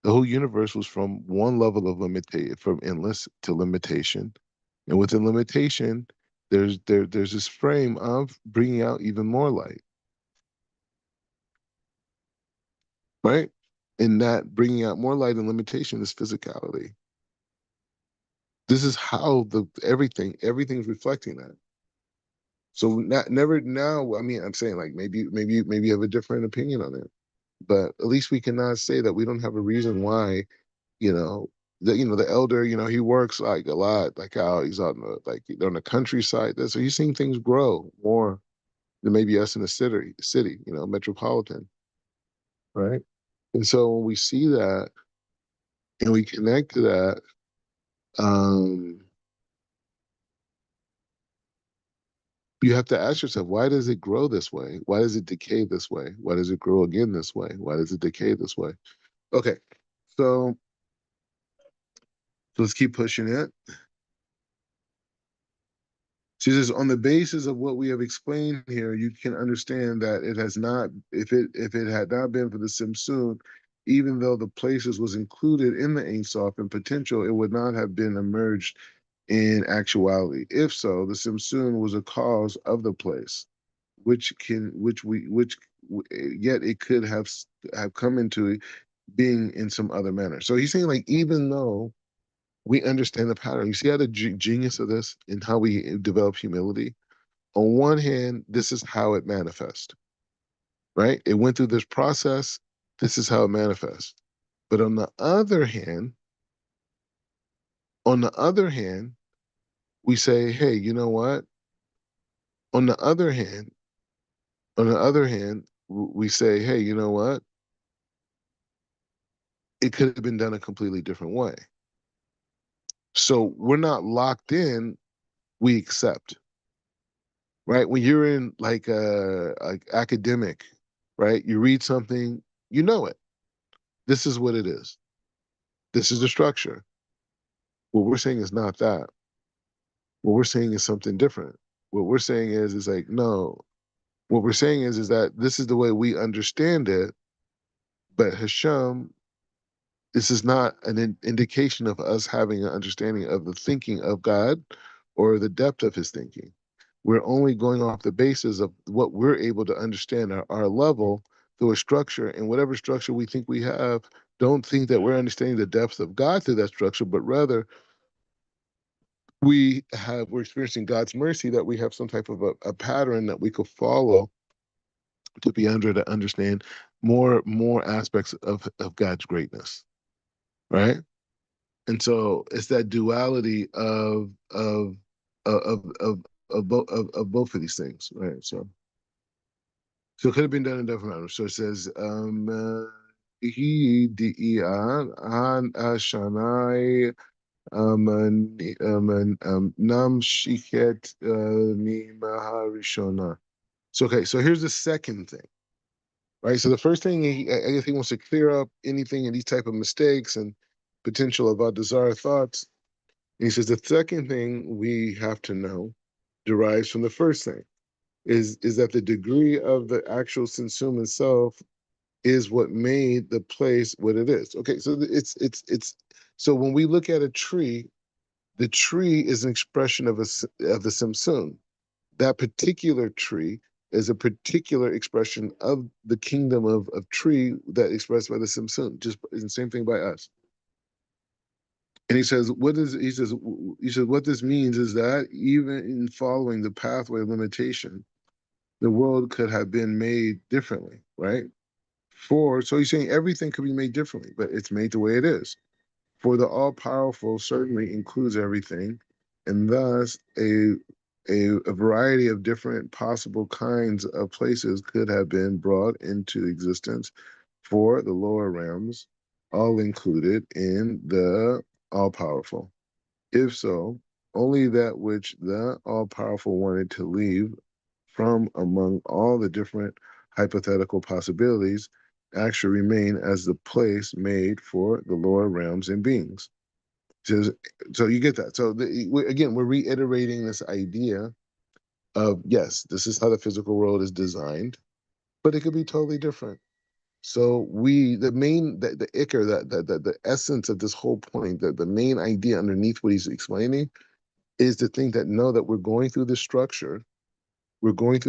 The whole universe was from one level of limitation, from endless to limitation. And within limitation, there's this frame of bringing out even more light, right? And that bringing out more light and limitation is physicality. This is how everything's reflecting that. So not never now. I mean, I'm saying like maybe you have a different opinion on it, but at least we cannot say that we don't have a reason why. You know, the elder. He works like a lot, like how he's on the on the countryside. So he's seeing things grow more than maybe us in the city. Metropolitan, right? And so when we see that and we connect to that, um, you have to ask yourself, why does it grow this way? Why does it decay this way? Why does it grow again this way? Why does it decay this way? Okay, so let's keep pushing it. She says, on the basis of what we have explained here, you can understand that it has not, if it had not been for the Simsun, even though the places was included in the Ein Sof and potential, it would not have been emerged in actuality. If so, the Simsun was a cause of the place, which yet it could have come into being in some other manner. So he's saying, like, even though we understand the pattern, you see how the genius of this and how we develop humility. On one hand, this is how it manifests, right? It went through this process. This is how it manifests. But on the other hand, we say, hey, you know what? On the other hand, we say, hey, you know what? It could have been done a completely different way. So we're not locked in. We accept, right? When you're in like academic, right? You read something, you know it. This is what it is. This is the structure. What we're saying is not that. What we're saying is something different. What we're saying is like, no. What we're saying is that this is the way we understand it, but Hashem, this is not an indication of us having an understanding of the thinking of God or the depth of his thinking. We're only going off the basis of what we're able to understand our level through a structure, and whatever structure we think we have, don't think that we're understanding the depth of God through that structure, but rather we're experiencing God's mercy, that we have some type of a pattern that we could follow to be under to understand more aspects of God's greatness, right? And so it's that duality of both of these things, right? So it could have been done in different manner. So it says, he di'an an ashanai nam shiket mimaha rishona. So okay, so here's the second thing, right? So the first thing I guess he wants to clear up anything in these type of mistakes and potential about desired thoughts. And he says the second thing we have to know derives from the first thing, is that the degree of the actual sensum itself is what made the place what it is. Okay, so it's so when we look at a tree, the tree is an expression of the Samsung. That particular tree is a particular expression of the kingdom of tree that expressed by the Samsung. Just the same thing by us. And he says what this means is that even in following the pathway of limitation, the world could have been made differently, right? So he's saying everything could be made differently, but it's made the way it is. For the all powerful certainly includes everything, and thus a variety of different possible kinds of places could have been brought into existence for the lower realms, all included in the all powerful. If so, only that which the all powerful wanted to leave from among all the different hypothetical possibilities actually remain as the place made for the lower realms and beings. So, so you get that. So again, we're reiterating this idea of, yes, this is how the physical world is designed, but it could be totally different. So the ikr, the essence of this whole point, the main idea underneath what he's explaining is to think that no, that we're going through the structure, we're going,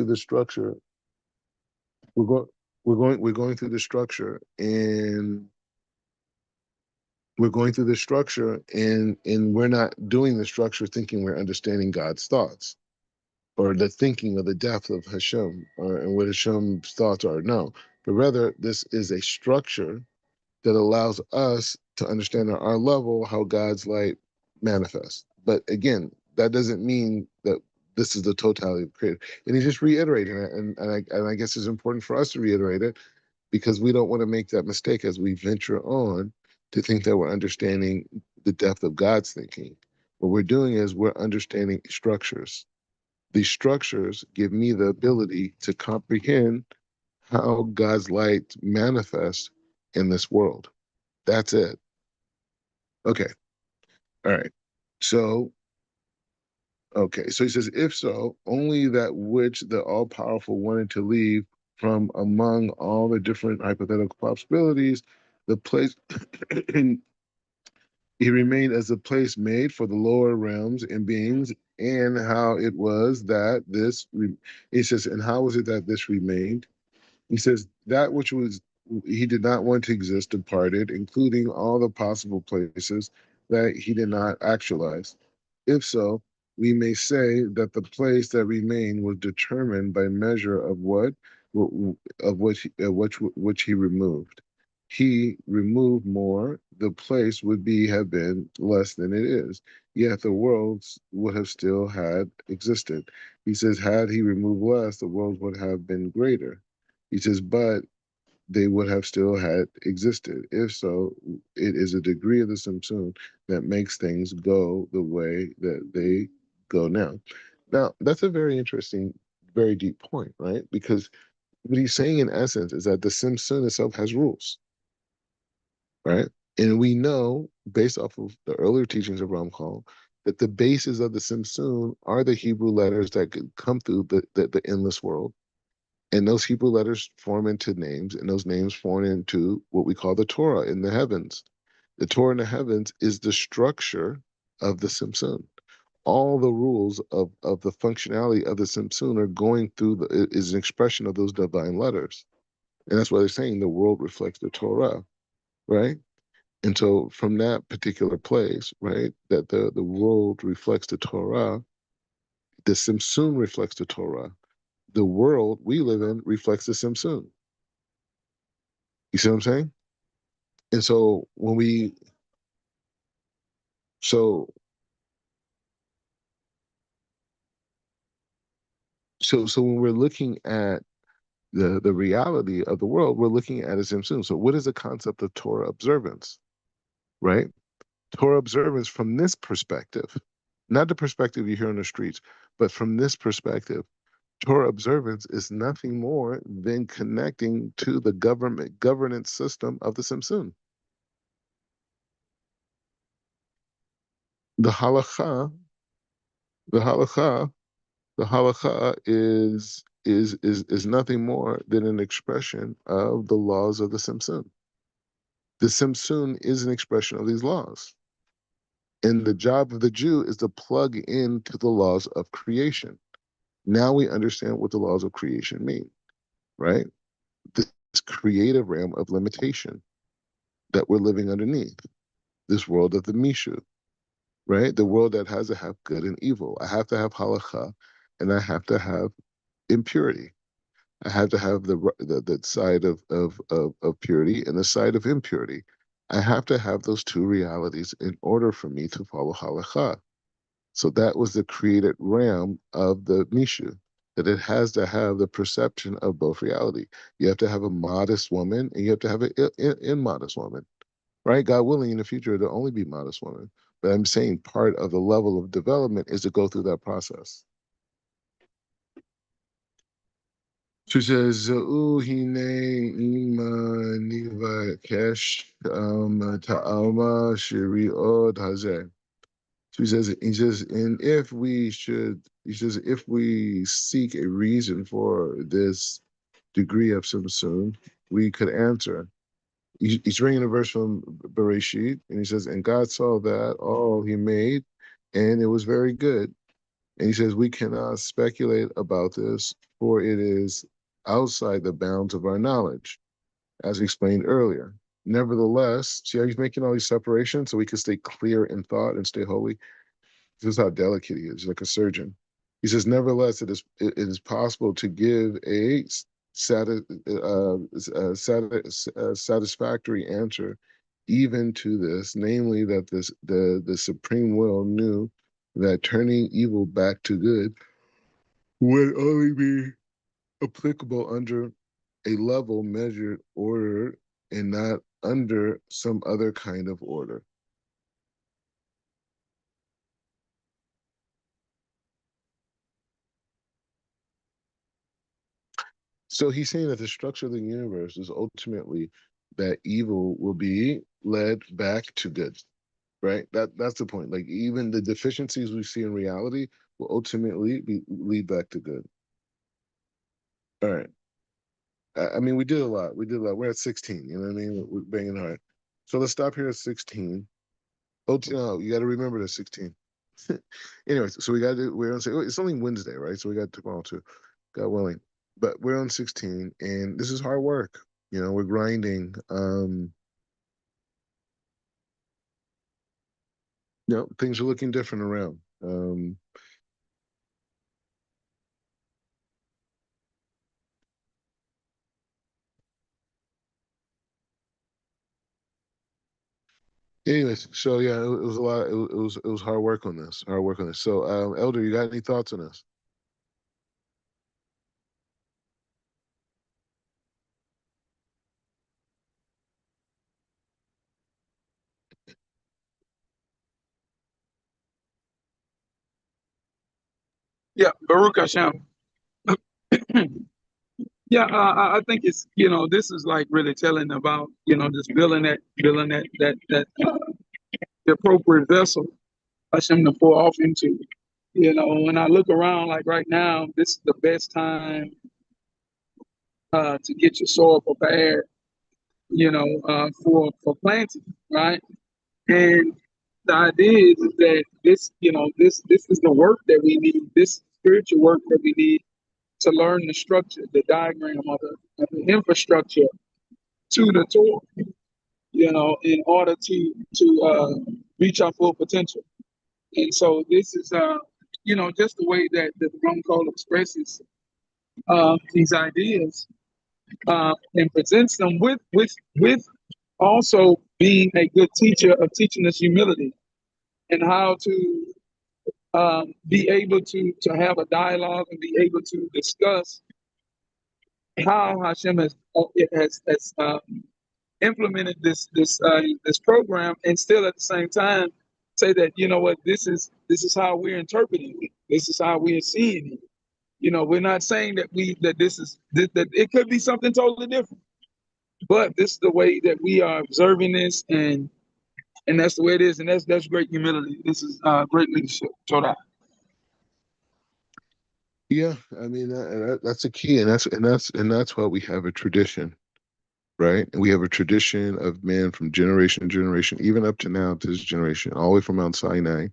we're going through the structure, and we're not doing the structure thinking we're understanding God's thoughts. or the thinking of the depth of Hashem, and what Hashem's thoughts are. No, but rather this is a structure that allows us to understand at our level how God's light manifests. But again, that doesn't mean that this is the totality of creator. And he's just reiterating it, and I guess it's important for us to reiterate it because we don't want to make that mistake as we venture on to think that we're understanding the depth of God's thinking. What we're doing is we're understanding structures. These structures give me the ability to comprehend how God's light manifests in this world. That's it. Okay. All right. So, okay. So he says, if so, only that which the all powerful wanted to leave from among all the different hypothetical possibilities, the place he remained as a place made for the lower realms and beings, and how it was that he says, and how was it that this remained? He says, that which was he did not want to exist departed, including all the possible places that he did not actualize. If so, we may say that the place that remained was determined by measure of which he removed. He removed more, the place would have been less than it is, yet the worlds would have still had existed. He says, had he removed less, the worlds would have been greater. He says, but they would have still had existed. If so, it is a degree of the Simpson that makes things go the way that they go now. Now, that's a very interesting, very deep point, right? Because what he's saying in essence is that the Simpson itself has rules, right? And we know, based off of the earlier teachings of Ramchal, that the bases of the Simpson are the Hebrew letters that could come through the endless world, and those Hebrew letters form into names, and those names form into what we call the Torah in the heavens. The Torah in the heavens is the structure of the Simpson. All the rules of the functionality of the Simpson are going through is an expression of those divine letters. And that's why they're saying the world reflects the Torah, right? And so from that particular place, right, that the world reflects the Torah, the Simpson reflects the Torah. The world we live in reflects the Simpson. You see what I'm saying? And so so so when we're looking at the reality of the world, we're looking at a Simpson. So what is the concept of Torah observance, right? Torah observance from this perspective, not the perspective you hear on the streets, but from this perspective, Torah observance is nothing more than connecting to the governance system of the Simpson. The halakha, the halakha The halakha is nothing more than an expression of the laws of the Simpson. The Simpson is an expression of these laws. And the job of the Jew is to plug into the laws of creation. Now we understand what the laws of creation mean, right? This creative realm of limitation that we're living underneath, this world of the Mishu, right? The world that has to have good and evil. I have to have halakha and I have to have impurity. I have to have the side of purity and the side of impurity. I have to have those two realities in order for me to follow halakha. So that was the created realm of the Mishu, that it has to have the perception of both reality. You have to have a modest woman and you have to have an immodest woman, right? God willing, in the future, there'll only be modest women. But I'm saying part of the level of development is to go through that process. She says, "Uhine ima nivakesh ta'alma shiri'od hazeh." And if we should, he says, if we seek a reason for this degree of Samsun, we could answer. He's reading a verse from Bereshit, and he says, and God saw that all he made, and it was very good. And he says, we cannot speculate about this, for it is outside the bounds of our knowledge, as explained earlier. Nevertheless, see how he's making all these separations so we can stay clear in thought and stay holy? This is how delicate he is, like a surgeon. He says, nevertheless, it is possible to give a satisfactory answer even to this, namely that the supreme will knew that turning evil back to good would only be applicable under a level measured order and not under some other kind of order. So he's saying that the structure of the universe is ultimately that evil will be led back to good, right? That's the point. Like even the deficiencies we see in reality will ultimately lead back to good. All right. I mean, we did a lot. We did a lot. We're at 16. You know what I mean? We're banging hard. So let's stop here at 16. Oh, no, you got to remember the 16. Anyways, so we're on, it's only Wednesday, right? So we got tomorrow too, God willing. But we're on 16, and this is hard work. You know, we're grinding. You know, things are looking different around. Anyways, so yeah, it was a lot. It was hard work on this. Hard work on this. So, Elder, you got any thoughts on this? Yeah, Baruch Hashem. Yeah, I think it's this is like really telling about just building that the appropriate vessel Hashem to pour off into. When I look around, like right now, this is the best time to get your soil prepared. For planting, right? And the idea is that this is the work that we need, this spiritual work that we need to learn the structure, the diagram of the infrastructure to the tool, in order to reach our full potential. And so this is just the way that the Rum Code expresses these ideas and presents them with also being a good teacher of teaching us humility and how to be able to have a dialogue and be able to discuss how Hashem has implemented this program, and still at the same time say that what this is how we're interpreting it. This is how we're seeing it. We're not saying that this is that it could be something totally different, but this is the way that we are observing this, and that's the way it is, and that's great humility. This is great leadership. Toda. Yeah, I mean that's a key, and that's why we have a tradition, right? And we have a tradition of men from generation to generation, even up to now to this generation, all the way from Mount Sinai,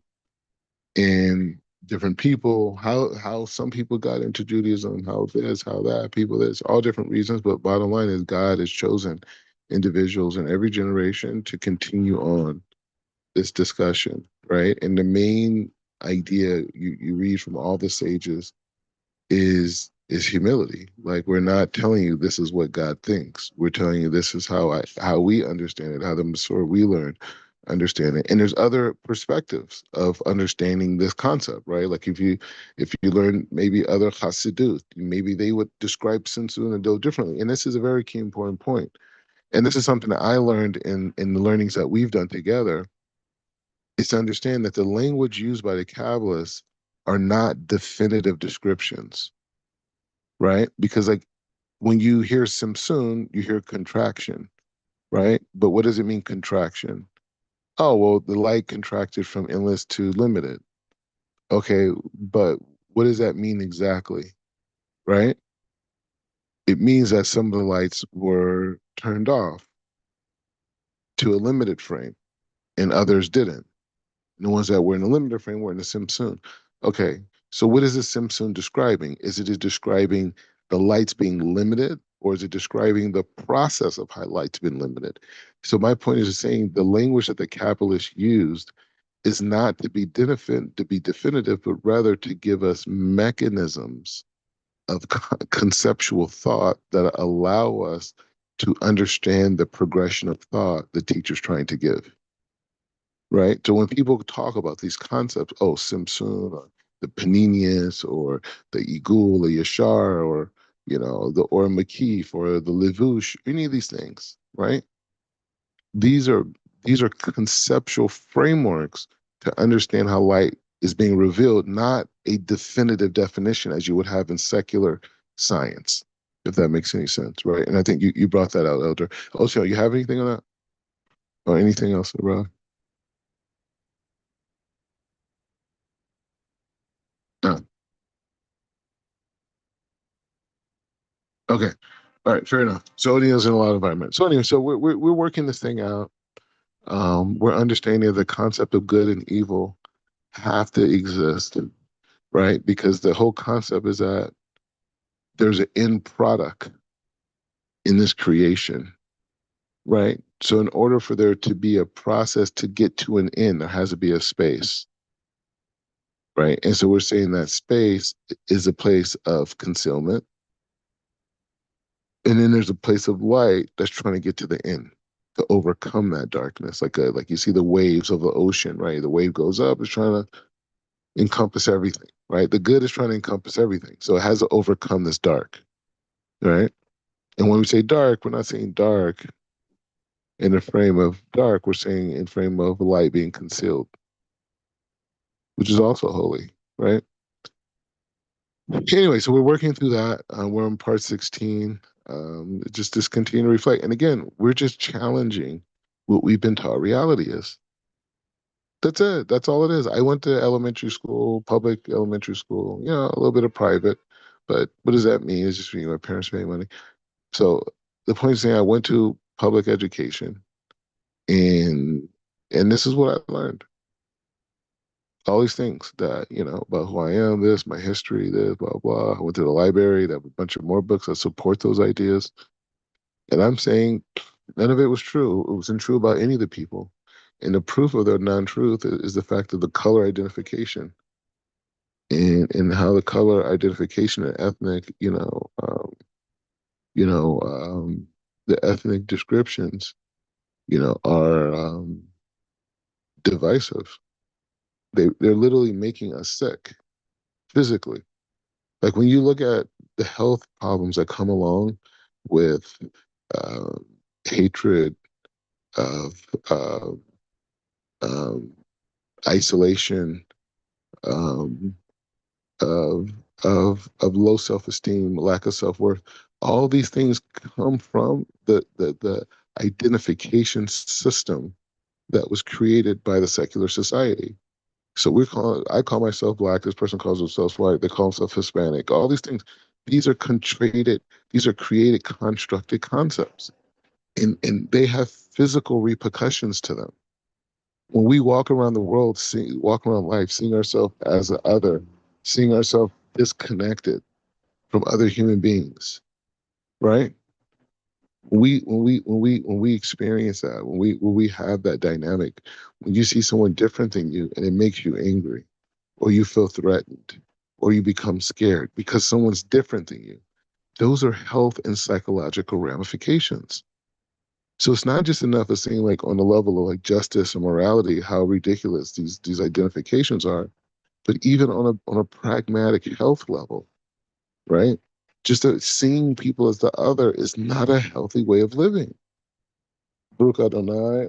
and different people, how some people got into Judaism, how this, how that, people this, all different reasons. But bottom line is God has chosen individuals in every generation to continue on this discussion, right? And the main idea you read from all the sages is humility. Like we're not telling you this is what God thinks. We're telling you this is how we understand it, how the Masorah we learn understand it. And there's other perspectives of understanding this concept, right? Like if you learn maybe other Hasidut, maybe they would describe Simsun and Do differently. And this is a very key important point. And this is something that I learned in the learnings that we've done together, is to understand that the language used by the Kabbalists are not definitive descriptions, right? Because like when you hear Simsun, you hear contraction, right? But what does it mean contraction? Oh, well, the light contracted from endless to limited. Okay, but what does that mean exactly, right? It means that some of the lights were turned off to a limited frame and others didn't. And the ones that were in the limited frame were in the Simsun. Okay, so what is the Simsun describing? Is it describing the lights being limited, or is it describing the process of how lights been limited? So my point is saying the language that the Kabbalists used is not to be definitive, but rather to give us mechanisms of conceptual thought that allow us to understand the progression of thought the teacher's trying to give, right? So when people talk about these concepts, oh, Simpson or the Paninius or the Igul or Yashar or, the Or McKeef or the Lelouch, any of these things, right? These are these are conceptual frameworks to understand how light is being revealed, not a definitive definition as you would have in secular science, if that makes any sense, right? And I think you brought that out, Elder. Also, you have anything on that or anything else, bro? No. Okay. All right. Fair enough. So Odin's in a lot of environments. So anyway, so we're working this thing out. We're understanding the concept of good and evil have to exist, right? Because the whole concept is that there's an end product in this creation, right? So in order for there to be a process to get to an end, there has to be a space, right? And so we're saying that space is a place of concealment. And then there's a place of light that's trying to get to the end to overcome that darkness. Like you see the waves of the ocean, right? The wave goes up, it's trying to encompass everything, right? The good is trying to encompass everything. So it has to overcome this dark, right? And when we say dark, we're not saying dark in the frame of dark, we're saying in frame of light being concealed, which is also holy, right? Anyway, so we're working through that. We're on part 16. Just continue to reflect. And again, we're just challenging what we've been taught reality is. That's it. That's all it is. I went to elementary school, public elementary school, a little bit of private. But what does that mean? It's just my parents paying money. So the point is saying I went to public education and this is what I learned. All these things that, about who I am, this, my history, this, blah, blah. I went to the library, that have a bunch of more books that support those ideas. And I'm saying none of it was true. It wasn't true about any of the people. And the proof of their non-truth is the fact of the color identification and how the color identification and ethnic, you know, um, the ethnic descriptions, are divisive. They're literally making us sick physically. Like when you look at the health problems that come along with uh, hatred of uh, um, isolation, um, of low self-esteem, lack of self-worth, all these things come from the identification system that was created by the secular society. So I call myself black. This person calls themselves white. They call themselves Hispanic. All these things. These are these are created, constructed concepts. And they have physical repercussions to them. When we walk around the world, walk around life, seeing ourselves as the other, seeing ourselves disconnected from other human beings, right? When we experience that, when we have that dynamic, when you see someone different than you and it makes you angry, or you feel threatened, or you become scared because someone's different than you, those are health and psychological ramifications. So it's not just enough of saying like on the level of like justice and morality how ridiculous these identifications are, but even on a pragmatic health level, right? Just seeing people as the other is not a healthy way of living. Baruch Adonai,